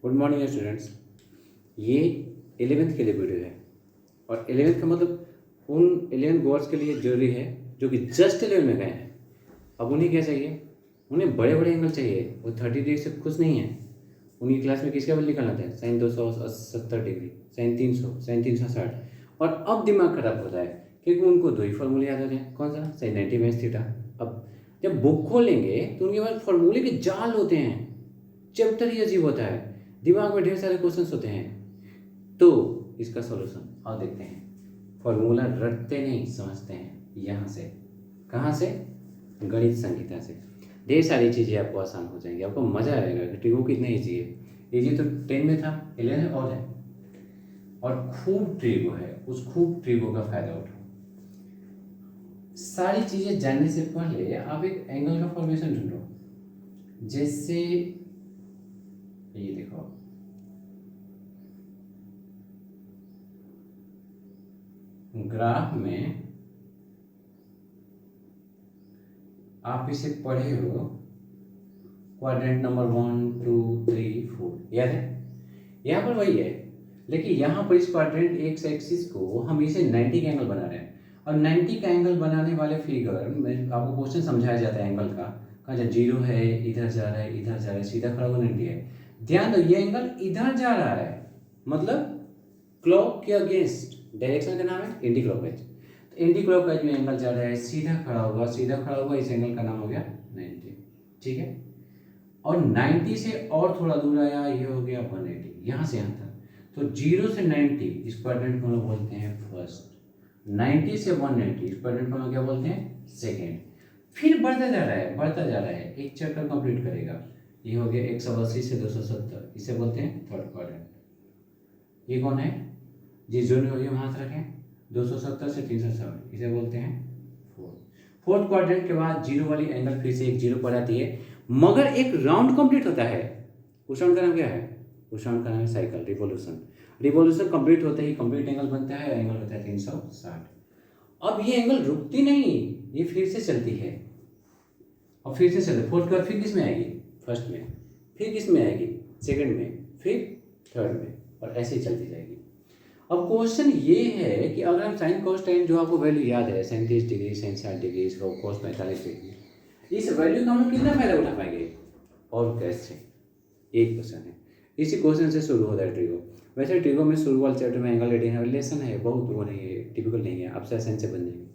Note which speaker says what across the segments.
Speaker 1: Good morning students. ये 11th के लिए वीडियो है और 11th का मतलब उन 11 गोअर्स के लिए जरूरी है जो कि जस्ट 11 में गए हैं। अब उन्हें क्या चाहिए? उन्हें बड़े बड़े एंगल चाहिए। वो 30 डिग्री से खुश नहीं है। उनकी क्लास में किसका वैल्यू निकालना था? Sine 270 degree, sine 300, sine 360। और अब दिमाग खराब होता है क्योंकि उनको दो ही फॉर्मूले याद होते हैं। कौन सा? Sine 90 minus theta. अब जब बुक खोलेंगे तो उनके पास फॉर्मूले के जाल होते हैं। चैप्टर ही अजीब होता है, दिमाग में ढेर सारे क्वेश्चंस होते हैं। तो इसका सॉल्यूशन आओ देखते हैं। फॉर्मूला रटते नहीं, समझते हैं। यहाँ से कहाँ से? गणित संहिता से। ढेर सारी चीज़ें आपको आसान हो जाएंगी, आपको मज़ा आएगा कि ट्रिगो कितना ईजी है। ईजी तो 10 में था, 11 और है। और खूब ट्रिगो है, उस खूब ट्रिगो का फायदा उठाओ। सारी चीज़ें जानने से पहले आप एक एंगल का फॉर्मेशन ढूंढो। जैसे ये देखो, ग्राफ में आप इसे पढ़े हो, क्वाड्रेंट नंबर 1 2 3 4 याद है? यहाँ पर वही है, लेकिन यहाँ पर इस क्वाड्रेंट एक्स एक्सिस को हम इसे 90 का एंगल बना रहे हैं। और 90 का एंगल बनाने वाले फिगर में आपको क्वेश्चन समझाया जाता है एंगल का। कहाँ जा? जीरो है, इधर जा रहा है, इधर जा रहा है, सीधा खड़ा हुआ 90 है। ध्यान दो, ये एंगल इधर जा रहा है, मतलब क्लॉक के अगेंस्ट। डायरेक्शन का नाम है एंटी क्लॉकवाइज। तो एंटी क्लॉकवाइज में एंगल जा रहा है, सीधा खड़ा होगा, सीधा खड़ा होगा, इस एंगल का नाम हो गया 90। ठीक है। और 90 से और थोड़ा दूर आया, ये हो गया 180, यहाँ से यहाँ तक। तो 0 से 90 इस क्वाड्रेंट को हम लोग बोलते हैं फर्स्ट। 90 से 180 इस क्वाड्रेंट को हम लोग क्या बोलते हैं? सेकेंड। फिर बढ़ता जा रहा है, बढ़ता जा रहा है, एक चैप्टर कंप्लीट करेगा। ये हो गया 180 से 270, इसे बोलते हैं थर्ड क्वाड्रेंट। ये कौन है? जिस जोन में हो गया वहाँ हाथ रखें। 270 से 360, इसे बोलते हैं फोर्थ। फोर्थ क्वाड्रेंट के बाद जीरो वाली एंगल फिर से एक जीरो पर आती है, मगर एक राउंड कंप्लीट होता है। उस राउंड का नाम क्या है? उस राउंड का नाम है साइकिल, रिवॉल्यूशन। रिवॉल्यूशन कंप्लीट होते ही कंप्लीट एंगल बनता है, एंगल होता है 360। अब ये एंगल रुकती नहीं, ये फिर से चलती है और फिर से चलती। फोर्थ के बाद फिर किस में आएगी? फर्स्ट में। फिर किस में आएगी? सेकंड में। फिर थर्ड में, और ऐसे ही चलती जाएगी। अब क्वेश्चन ये है कि अगर हम साइन कोस टेन, जो आपको वैल्यू याद है, साइन 30 डिग्री, साइन 60 डिग्री, कोस 45 डिग्री, इस वैल्यू का हम कितना फायदा उठा पाएंगे और कैसे? एक क्वेश्चन है, इसी क्वेश्चन से शुरू होता है ट्रिगो। वैसे ट्रिगो में शुरू वाले चैप्टर में एंगल रिलेशन है, बहुत वो नहीं है, टिपिकल नहीं है, आपसे आसानी से बन जाएंगे।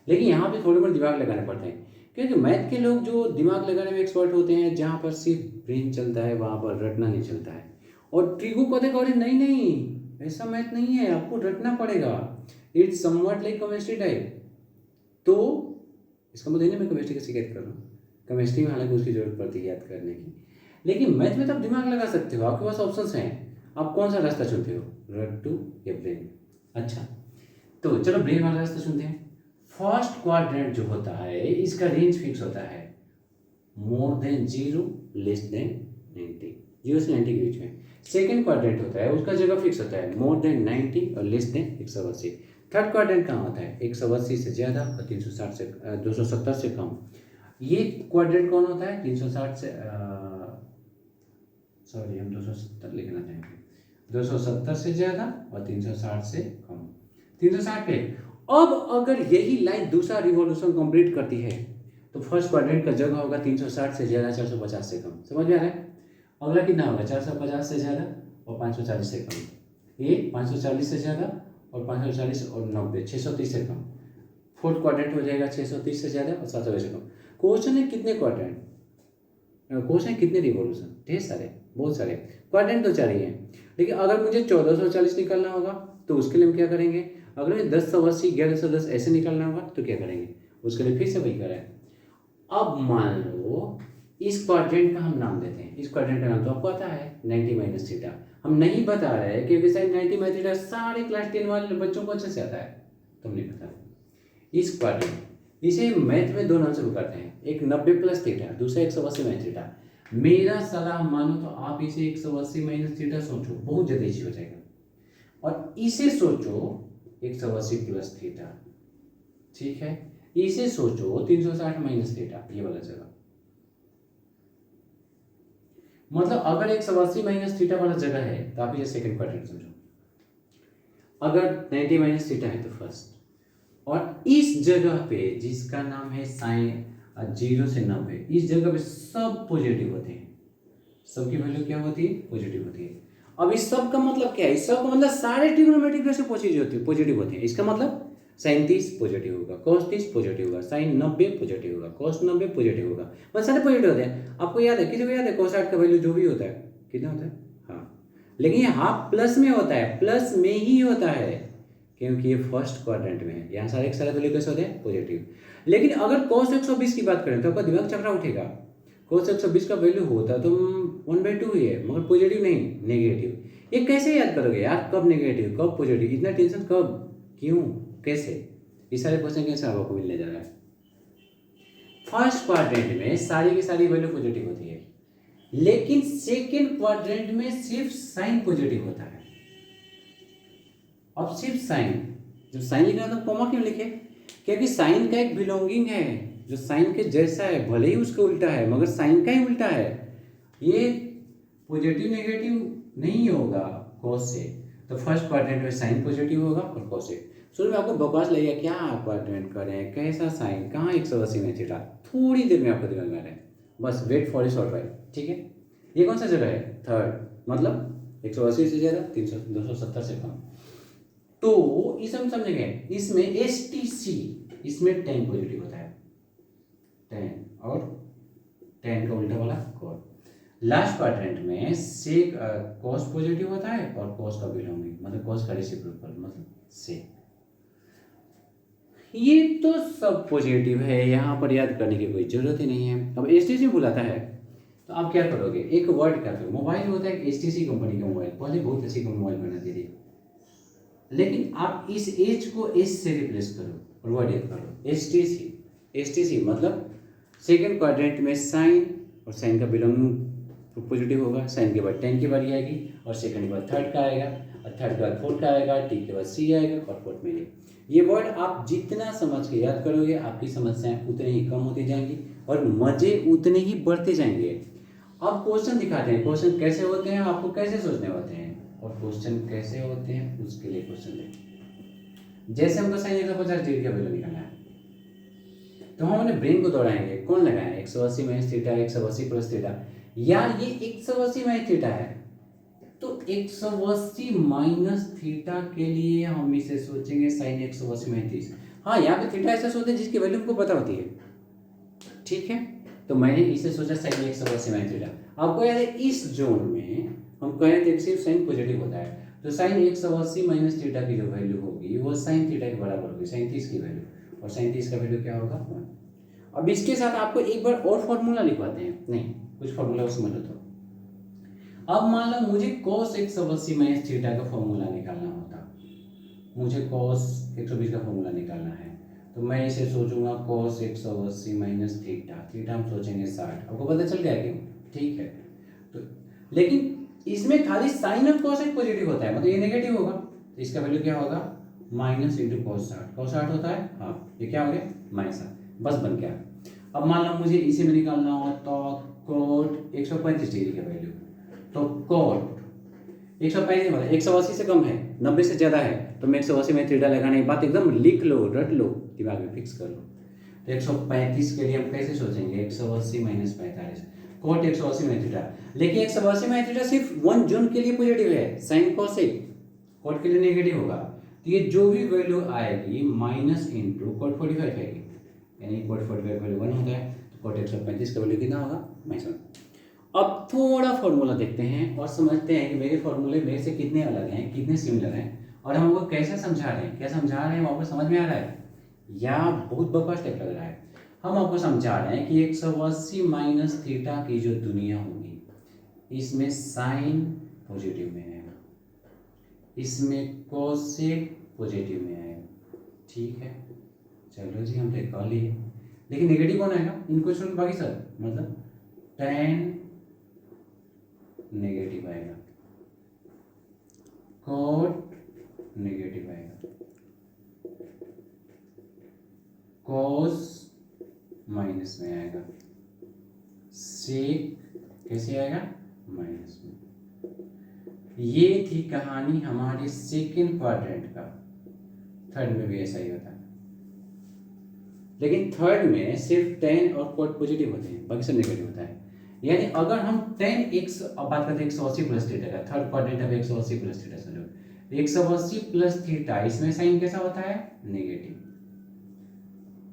Speaker 1: लेकिन यहाँ पे थोड़े बहुत दिमाग लगाने पड़ते हैं, क्योंकि मैथ के लोग जो दिमाग लगाने में एक्सपर्ट होते हैं, जहाँ पर सिर्फ ब्रेन चलता है वहाँ पर रटना नहीं चलता है। और ट्रिगो को देखो, अरे नहीं नहीं, ऐसा मैथ नहीं है, आपको रटना पड़ेगा। It's somewhat like chemistry type. तो इसका मतलब नहीं मैं केमिस्ट्री की शिकायत कर रहा हूँ, केमिस्ट्री में हालांकि उसकी जरूरत पड़ती है याद करने की, लेकिन मैथ में तो आप दिमाग लगा सकते हो। आपके पास ऑप्शंस हैं, आप कौन सा रास्ता चुनते हो, रट्टू या ब्रेन? अच्छा, तो चलो ब्रेन वाला रास्ता चुनते हैं। फर्स्ट क्वाड्रेंट जो होता है, इसका रेंज फिक्स होता है मोर देन 0 लेस देन 90, 0 से 90 के बीच में। सेकेंड क्वाड्रेंट होता है, उसका जगह फिक्स होता है मोर देन 90 और लेस देन 180। थर्ड क्वाड्रेंट कहाँ होता है? 180 से ज़्यादा और 360 से 270 से कम। ये क्वाड्रेंट कौन होता है? 360 से सॉरी, हम 270 लिखना चाहेंगे। 270 से ज़्यादा और 360 से कम। 360 पे अब अगर यही लाइन दूसरा रिवॉल्यूशन कंप्लीट करती है तो फर्स्ट क्वाड्रेंट का जगह होगा 360 से ज़्यादा, 450 से कम। समझ में आ रहा है? अगला कितना होगा? 450 से ज़्यादा और 540 से कम। ये 540 से ज़्यादा और 540 और 90, 630 से कम। फोर्थ क्वाड्रेंट हो जाएगा 630 से ज़्यादा और 720 से कम। क्वेश्चन है कितने क्वाड्रेंट, क्वेश्चन है कितने रिवॉल्यूशन? ढेर सारे, बहुत सारे क्वाड्रेंट तो चाहिए। लेकिन अगर मुझे 1440 निकालना होगा तो उसके लिए हम क्या करेंगे? अगर मुझे 1080, 1110 ऐसे निकालना होगा तो क्या करेंगे? उसके लिए फिर से वही करें। अब मान लो इस क्वाड्रेंट का हम नाम देते हैं, इस क्वाड्रेंट का नाम तो आपको पता है 90 माइनस थीटा। हम नहीं बता रहे हैं क्योंकि साइन 90 माइनस थीटा सारे क्लास 10 वाले बच्चों को अच्छे से आता है, तुम नहीं पता। इस क्वाड्रेंट, इसे मैथ में दो नाम से करते हैं, एक 90 प्लस थीटा, दूसरा 180 माइनस थीटा। मेरा सलाह मानो तो आप इसे 180 माइनस थीटा सोचो, बहुत जल्दी इजी हो जाएगा। और इसे सोचो 180 प्लस थीटा, ठीक है? इसे सोचो 360 माइनस थीटा, ये वाला जगह। मतलब अगर 180 माइनस थीटा वाला जगह है तो आप ये सेकंड क्वाड्रेंट समझो, अगर 90 माइनस थीटा है तो फर्स्ट, और इस जगह पे जिसका नाम है साइन 0 से 90, इस जगह पे सब पॉजिटिव होते हैं, सबकी वैल्यू क्या होती है? पॉजिटिव होती है। अब इस सब का मतलब क्या है? इस सब का मतलब सारे ट्रिग्नोमेट्रिक रेशियो पॉजिटिव होते हैं। इसका मतलब साइन 30 पॉजिटिव होगा, cos 30 पॉजिटिव होगा, साइन 90 पॉजिटिव होगा, cos 90 पॉजिटिव होगा, मतलब सारे पॉजिटिव होते हैं। आपको याद है, किसी को याद है cos 60 का वैल्यू जो भी होता है कितना होता है? हाँ, लेकिन ये हाफ प्लस में होता है, प्लस में ही होता है, क्योंकि ये फर्स्ट क्वाड्रेंट में है। यहाँ सारे सारे वैल्यू कैसे होते हैं? पॉजिटिव। लेकिन अगर cos 120 की बात करें तो आपका दिमाग चकरा उठेगा। cos 120 का वैल्यू होता तो 1/2 ही है, मगर पॉजिटिव नहीं, नेगेटिव। ये कैसे याद करोगे यार? कब नेगेटिव कब पॉजिटिव, इतना टेंशन कब, क्यों, कैसे? इस सारे क्वेश्चन के आंसर आपको मिलने जा रहा है। फर्स्ट क्वाड्रेंट में सारी की सारी वैल्यू पॉजिटिव होती है, लेकिन सेकेंड क्वाड्रेंट में सिर्फ साइन पॉजिटिव होता है। अब सिर्फ साइन, जब साइन लिखना तो कॉमा क्यों लिखे? क्योंकि साइन का एक बिलोंगिंग है जो साइन के जैसा है, भले ही उसका उल्टा है मगर साइन का ही उल्टा है। ये पॉजिटिव नेगेटिव नहीं होगा कॉस से, तो फर्स्ट क्वाड्रेंट में साइन पॉजिटिव होगा और कॉस से। शुरू में आपको बकवास लगेगा, क्या क्वाड्रेंट करें, कैसा साइन, कहाँ 180 में थीटा, थोड़ी देर में आपको दिमाग में आ रहा है, बस wait for a short while. ठीक है, ये कौन सा जगह है? थर्ड, मतलब 180 से ज़्यादा, 300 270 से कम। तो इसे हम समझेंगे, इसमें STC, इसमें tan पॉजिटिव होता है, tan, और tan का उल्टा वाला cos। लास्ट क्वाड्रेंट में सेक cos पॉजिटिव होता है और cos का बिलोंगिंग, मतलब cos का रेसिप्रोकल, मतलब सेक। ये तो सब पॉजिटिव है, यहाँ पर याद करने की कोई जरूरत ही नहीं है। अब STC बुलाता है तो आप क्या करोगे? एक वर्ड का, तो मोबाइल होता है STC कंपनी का मोबाइल, पहले बहुत अच्छी मोबाइल बनाती थी, लेकिन आप इस एच को एस से रिप्लेस करो और वर्ड याद करो, STC मतलब सेकेंड क्वाड्रेंट में साइन, और साइन का बिलोंगिंग पॉजिटिव होगा, साइन के बाद टेन की बारी आएगी, और सेकंड के बाद थर्ड का आएगा, और थर्ड के बाद फोर्थ का आएगा, टी के बाद सी आएगा, और फोर्थ में ये वर्ड आप जितना समझ के याद करोगे आपकी समस्याएं उतनी ही कम होती जाएंगी और मजे उतने ही बढ़ते जाएंगे। अब क्वेश्चन दिखाते हैं, क्वेश्चन कैसे होते हैं, आपको कैसे सोचने होते हैं, और क्वेश्चन कैसे होते हैं उसके लिए क्वेश्चन देखिए। जैसे हमको साइन 150 डिग्री का वैल्यू निकालना है, तो हम अपने ब्रेन को दौड़ाएंगे, कौन लगाए? 180 माइनस थीटा, 180 प्लस थीटा, या ये 180 माइनस थीटा है, तो 180 माइनस थीटा के लिए हम इसे सोचेंगे साइन 180 माइनस 30। हाँ, यहाँ पे थीटा ऐसा सोचते हैं जिसकी वैल्यू हमको पता होती है, ठीक है, तो मैंने इसे सोचा साइन 180 माइनस थीटा। आपको याद है इस जोन में हम कहें थे सिर्फ साइन पॉजिटिव होता है, तो साइन 180 माइनस थीटा की जो वैल्यू होगी वो साइन थीटा के बराबर होगी, साइन 30 की वैल्यू, और साइन 30 का वैल्यू क्या होगा? 1। अब इसके साथ आपको एक बार और फॉर्मूला लिखवाते हैं, नहीं कुछ फॉर्मूला उसमें लो। तो अब मान लो मुझे cos 180 माइनस थीटा का फॉर्मूला निकालना होता, मुझे cos 120 का फॉर्मूला निकालना है, तो मैं इसे सोचूंगा cos 180 माइनस थीटा, थीटा हम सोचेंगे 60। आपको पता चल गया क्यों? ठीक है, तो लेकिन इसमें खाली साइन और cos एक पॉजिटिव होता है, मतलब ये नेगेटिव होगा, तो इसका वैल्यू क्या होगा? Minus into cos 60। cos 60 होता है, हाँ, ये क्या हो गया? माइनस 60, बस बन गया। अब मान लो मुझे इसी में निकालना हो तो cot 135 डिग्री का वैल्यू, तो cot 135 मतलब 180 से कम है, 90 से ज़्यादा है, तो मैं 180 में थीटा लगाने की बात एकदम लिख लो, रट लो, दिमाग में फिक्स कर लो। तो 135 के लिए हम कैसे सोचेंगे? 180 माइनस 45, cot 180 में थीटा, लेकिन 180 में थीटा सिर्फ 1 जून के लिए पॉजिटिव है, साइन कोसेक, cot के लिए नेगेटिव होगा, तो ये जो भी वैल्यू आएगी माइनस इंटू cot 45 आएगी, यानी cot 45 वैल्यू 1 होता है, तो cot 135 का वैल्यू कितना होगा? -1। अब थोड़ा फॉर्मूला देखते हैं और समझते हैं कि मेरे फॉर्मूले मेरे से कितने अलग हैं, कितने सिमिलर हैं, और हम वो कैसे समझा रहे हैं, क्या समझा रहे हैं वो आपको समझ में आ रहा है या बहुत बकवास टाइप लग रहा है? हम आपको समझा रहे हैं कि 180 माइनस थीटा की जो दुनिया होगी, इसमें साइन पॉजिटिव में आएगा, इसमें कोसेक पॉजिटिव में आएगा, ठीक है, चलो जी हम कर लिए, लेकिन नेगेटिव कौन आएगा इन क्वेश्चन? बाकी सर मतलब tan नेगेटिव आएगा, cot नेगेटिव आएगा, cos माइनस में आएगा, sec कैसे आएगा? माइनस में। ये थी कहानी हमारे सेकेंड क्वाड्रेंट का। थर्ड में भी ऐसा ही होता है, लेकिन थर्ड में सिर्फ 10 और कोड पॉजिटिव होते हैं, बाकी सब नेगेटिव होता है। यानी अगर हम 10x, अब बात करते हैं 180 प्लस थीटा का, थर्ड क्वाड्रेंट अब 180 प्लस थीटा समझो, 180 प्लस थीटा, इसमें साइन कैसा होता है? नेगेटिव।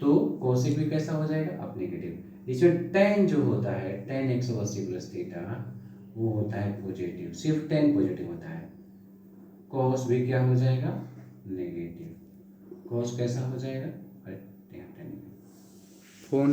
Speaker 1: तो कोसेक भी कैसा हो जाएगा? अब नेगेटिव। इसमें tan जो होता है, tan 180 प्लस थीटा, वो होता है पॉजिटिव, सिर्फ tan पॉजिटिव होता है। कॉस भी क्या हो जाएगा? नेगेटिव। कॉस कैसा हो जाएगा?